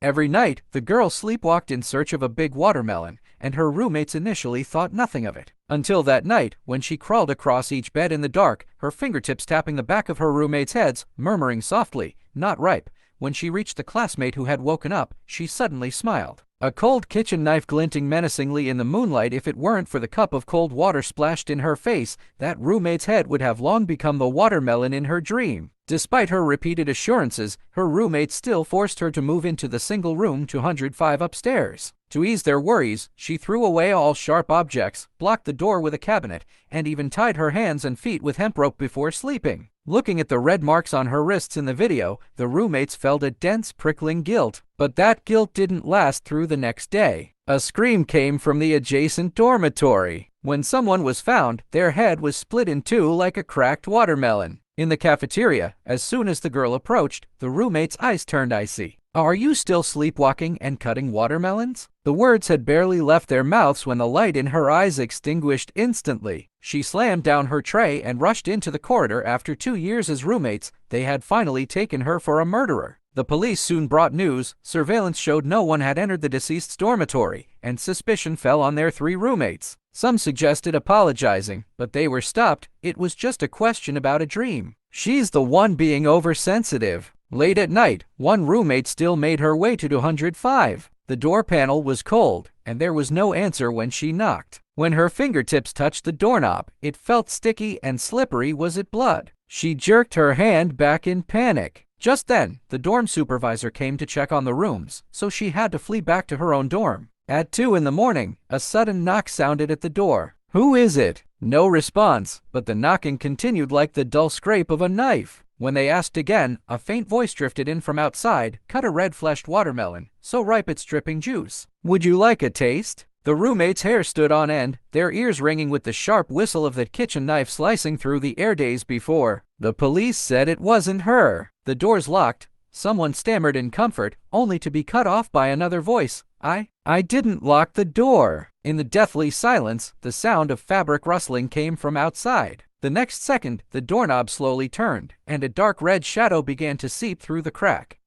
Every night, the girl sleepwalked in search of a big watermelon, and her roommates initially thought nothing of it. Until that night, when she crawled across each bed in the dark, her fingertips tapping the back of her roommates' heads, murmuring softly, "Not ripe." When she reached the classmate who had woken up, she suddenly smiled. A cold kitchen knife glinting menacingly in the moonlight. If it weren't for the cup of cold water splashed in her face, that roommate's head would have long become the watermelon in her dream. Despite her repeated assurances, her roommate still forced her to move into the single room 205 upstairs. To ease their worries, she threw away all sharp objects, blocked the door with a cabinet, and even tied her hands and feet with hemp rope before sleeping. Looking at the red marks on her wrists in the video, the roommates felt a dense, prickling guilt. But that guilt didn't last through the next day. A scream came from the adjacent dormitory. When someone was found, their head was split in two like a cracked watermelon. In the cafeteria, as soon as the girl approached, the roommate's eyes turned icy. "Are you still sleepwalking and cutting watermelons?" The words had barely left their mouths when the light in her eyes extinguished instantly. She slammed down her tray and rushed into the corridor. After 2 years as roommates, they had finally taken her for a murderer. The police soon brought news. Surveillance showed no one had entered the deceased's dormitory, and suspicion fell on their 3 roommates. Some suggested apologizing, but they were stopped. It was just a question about a dream. She's the one being oversensitive. Late at night, one roommate still made her way to 205. The door panel was cold, and there was no answer when she knocked. When her fingertips touched the doorknob, it felt sticky and slippery. Was it blood? She jerked her hand back in panic. Just then, the dorm supervisor came to check on the rooms, so she had to flee back to her own dorm. At 2 in the morning, a sudden knock sounded at the door. "Who is it?" No response, but the knocking continued like the dull scrape of a knife. When they asked again, a faint voice drifted in from outside. "Cut a red-fleshed watermelon, so ripe it's dripping juice. Would you like a taste?" The roommates' hair stood on end, their ears ringing with the sharp whistle of the kitchen knife slicing through the air. Days before, the police said it wasn't her. The doors locked. Someone stammered in comfort, only to be cut off by another voice. I didn't lock the door." In the deathly silence, the sound of fabric rustling came from outside. The next second, the doorknob slowly turned, and a dark red shadow began to seep through the crack.